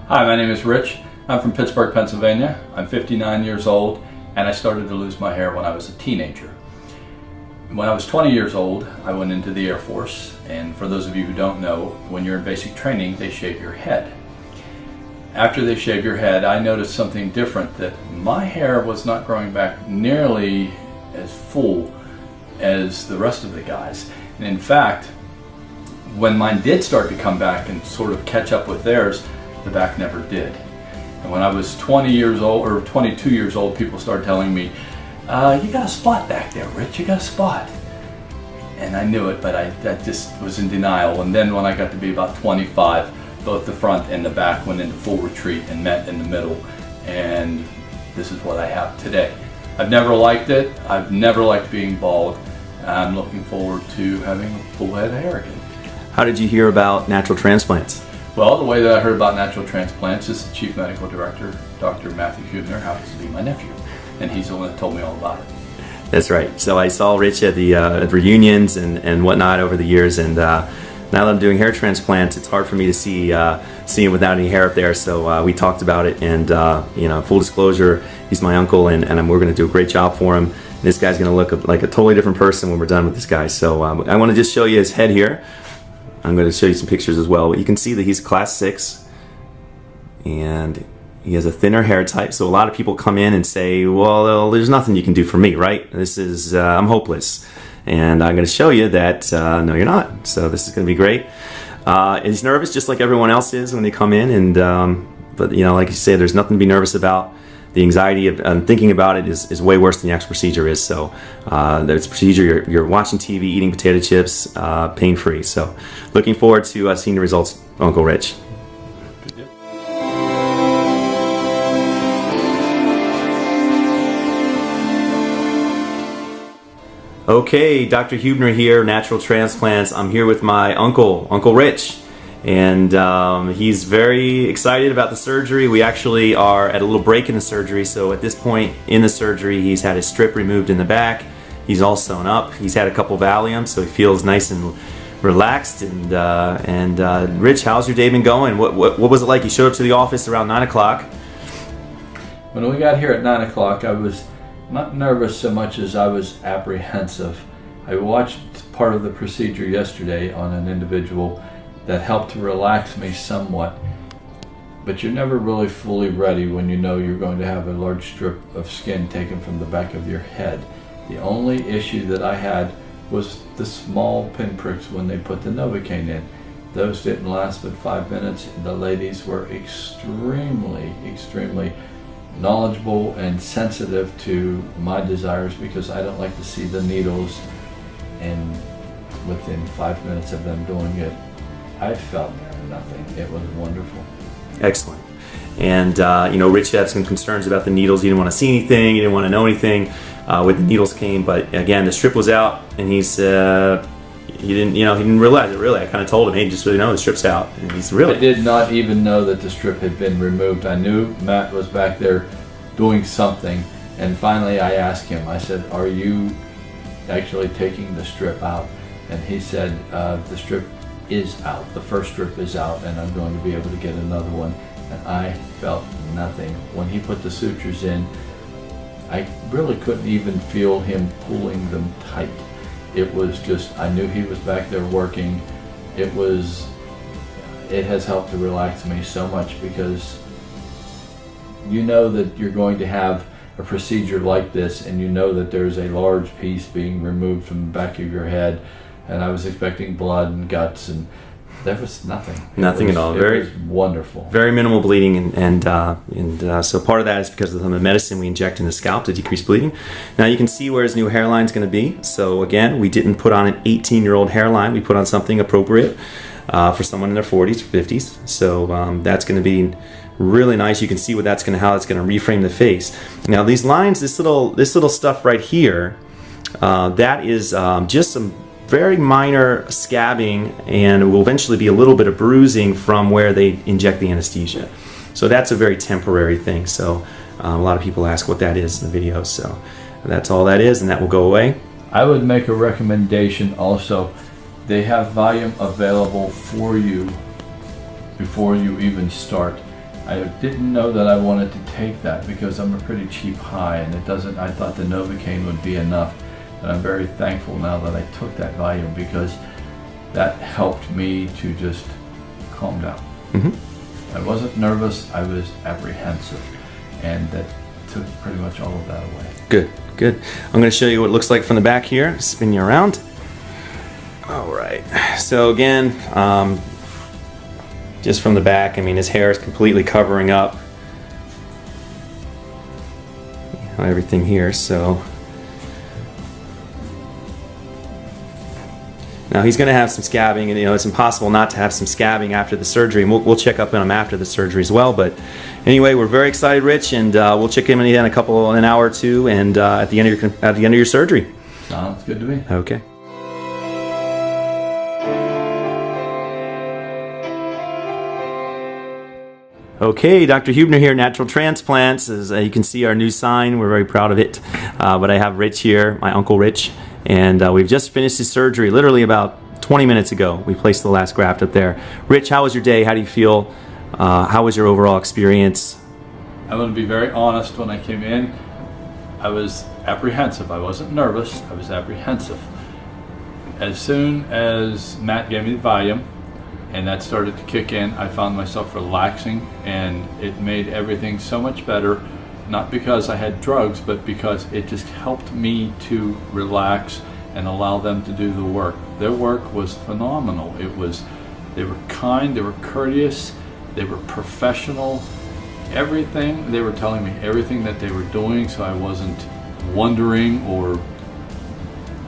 Hi, my name is Rich. I'm from Pittsburgh, Pennsylvania. I'm 59 years old, and I started to lose my hair when I was a teenager. When I was 20 years old, I went into the Air Force, and for those of you who don't know, when you're in basic training, they shave your head. After they shave your head, I noticed something different, that my hair was not growing back nearly as full as the rest of the guys. And in fact, when mine did start to come back and sort of catch up with theirs, the back never did. And when I was 20 years old, or 22 years old, people started telling me, you got a spot back there, Rich, you got a spot. And I knew it, but I just was in denial. And then when I got to be about 25, both the front and the back went into full retreat and met in the middle. And this is what I have today. I've never liked it. I've never liked being bald. I'm looking forward to having a full head of hair again. How did you hear about natural transplants? Well, the way that I heard about natural transplants is the Chief Medical Director, Dr. Matthew HUE, happens to be my nephew, and he's the one that told me all about it. That's right. So I saw Rich at the reunions and whatnot over the years, and now that I'm doing hair transplants, it's hard for me to see him without any hair up there. So we talked about it, and full disclosure, he's my uncle, and we're going to do a great job for him. This guy's going to look like a totally different person when we're done with this guy. So I want to just show you his head here. I'm going to show you some pictures as well. You can see that he's class 6 and he has a thinner hair type. So a lot of people come in and say, well, there's nothing you can do for me, right? This is, I'm hopeless. And I'm going to show you that, no, you're not. So this is going to be great. He's nervous just like everyone else is when they come in. And but like you say, there's nothing to be nervous about. The anxiety of thinking about it is way worse than the actual procedure is. So it's a procedure, you're watching TV, eating potato chips, pain-free. So looking forward to seeing the results, Uncle Rich. Okay, Dr. HUE here, Natural Transplants. I'm here with my uncle, Uncle Rich. And he's very excited about the surgery. We actually are at a little break in the surgery, so at this point in the surgery he's had his strip removed in the back. He's all sewn up. He's had a couple Valiums, so he feels nice and relaxed. And Rich, how's your day been going? What was it like? You showed up to the office around 9 o'clock. When we got here at 9 o'clock, I was not nervous so much as I was apprehensive. I watched part of the procedure yesterday on an individual that helped to relax me somewhat, but you're never really fully ready when you know you're going to have a large strip of skin taken from the back of your head. The only issue that I had was the small pinpricks when they put the Novocaine in. Those didn't last but 5 minutes. The ladies were extremely knowledgeable and sensitive to my desires, because I don't like to see the needles, and within 5 minutes of them doing it, I felt nothing. It was wonderful. Excellent. And Rich had some concerns about the needles. He didn't want to see anything. He didn't want to know anything when the needles came. But again, the strip was out, and he didn't realize it really. I kind of told him, hey, just so you know, the strip's out. And he's really. I did not even know that the strip had been removed. I knew Matt was back there doing something, and finally I asked him. I said, "Are you actually taking the strip out?" And he said, "The strip is out. The first strip is out, and I'm going to be able to get another one." And I felt nothing. When he put the sutures in, I really couldn't even feel him pulling them tight. It was just, I knew he was back there working. It has helped to relax me so much, because you know that you're going to have a procedure like this, and you know that there's a large piece being removed from the back of your head. And I was expecting blood and guts, and there was nothing. Nothing at all. It was wonderful. Very minimal bleeding, and so part of that is because of the medicine we inject in the scalp to decrease bleeding. Now you can see where his new hairline is going to be. So again, we didn't put on an 18-year-old hairline. We put on something appropriate for someone in their 40s or 50s. So that's going to be really nice. You can see how that's going to reframe the face. Now these lines, this little stuff right here, that is just some very minor scabbing, and it will eventually be a little bit of bruising from where they inject the anesthesia. So that's a very temporary thing. So a lot of people ask what that is in the video. So that's all that is, and that will go away. I would make a recommendation also. They have Valium available for you before you even start. I didn't know that I wanted to take that because I'm a pretty cheap high, and I thought the Novocaine would be enough. And I'm very thankful now that I took that Valium, because that helped me to just calm down. I wasn't nervous, I was apprehensive, and that took pretty much all of that away. Good, good. I'm going to show you what it looks like from the back here. Spin you around. All right. So again, just from the back, I mean, his hair is completely covering up everything here. So now he's going to have some scabbing, and it's impossible not to have some scabbing after the surgery. And we'll check up on him after the surgery as well. But anyway, we're very excited, Rich, and we'll check him in an hour or two, and at the end of your surgery. Sounds good to me. Okay. Okay, Dr. Huebner here, Natural Transplants. As you can see, our new sign, we're very proud of it. But I have Rich here, my Uncle Rich, and we've just finished his surgery literally about 20 minutes ago. We placed the last graft up there. Rich, how was your day? How do you feel? How was your overall experience? I'm going to be very honest. When I came in, I was apprehensive. I wasn't nervous, I was apprehensive. As soon as Matt gave me the Valium, and that started to kick in, I found myself relaxing, and it made everything so much better, not because I had drugs, but because it just helped me to relax and allow them to do the work. Their work was phenomenal. They were kind, they were courteous, they were professional. Everything, they were telling me everything that they were doing, so I wasn't wondering or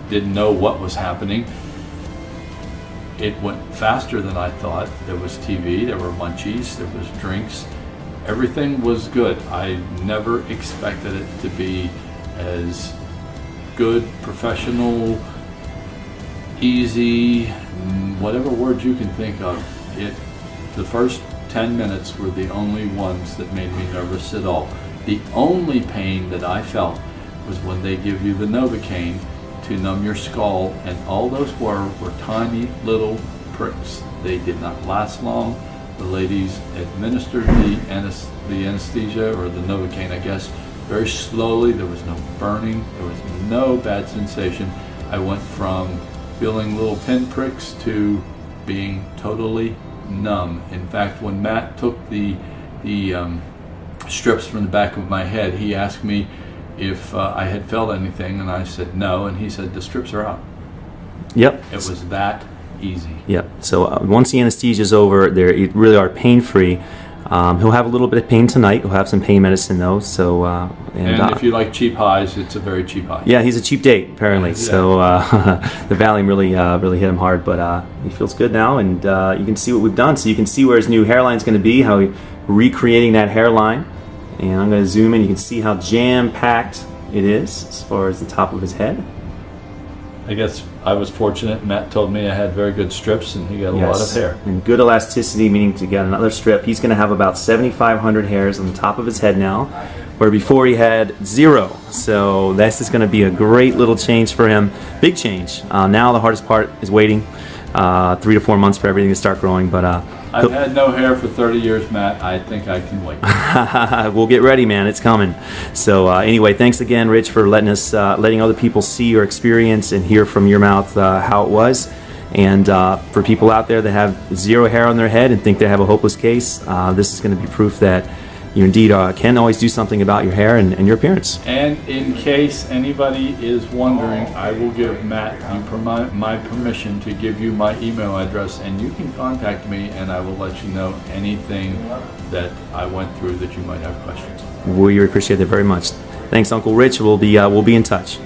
didn't know what was happening. It went faster than I thought. There was TV, there were munchies, there was drinks. Everything was good. I never expected it to be as good, professional, easy, whatever words you can think of. The first 10 minutes were the only ones that made me nervous at all. The only pain that I felt was when they give you the Novocaine to numb your skull, and all those were tiny little pricks. They did not last long. The ladies administered the anesthesia, or the Novocaine, I guess, very slowly. There was no burning, there was no bad sensation. I went from feeling little pinpricks to being totally numb. In fact, when Matt took the strips from the back of my head, he asked me if I had felt anything, and I said no, and he said the strips are out. Yep. It was that easy. Yep. So once the anesthesia is over, they really are pain-free. He'll have a little bit of pain tonight. He'll have some pain medicine though. So and if you like cheap highs, it's a very cheap high. Yeah, he's a cheap date apparently. Yeah. So the Valium really hit him hard, but he feels good now, and you can see what we've done. So you can see where his new hairline is going to be, how we're recreating that hairline. And I'm going to zoom in. You can see how jam-packed it is as far as the top of his head. I guess I was fortunate. Matt told me I had very good strips, and he got a lot of hair. And good elasticity, meaning to get another strip. He's going to have about 7,500 hairs on the top of his head now, where before he had 0. So this is going to be a great little change for him. Big change. Now the hardest part is waiting 3 to 4 months for everything to start growing. But I've had no hair for 30 years, Matt. I think I can wait. We'll get ready, man. It's coming. So anyway, thanks again, Rich, for letting other people see your experience and hear from your mouth how it was. And for people out there that have 0 hair on their head and think they have a hopeless case, this is going to be proof that you indeed can always do something about your hair and your appearance. And in case anybody is wondering, I will give Matt my permission to give you my email address, and you can contact me, and I will let you know anything that I went through that you might have questions on. We appreciate it very much. Thanks, Uncle Rich. We'll be in touch.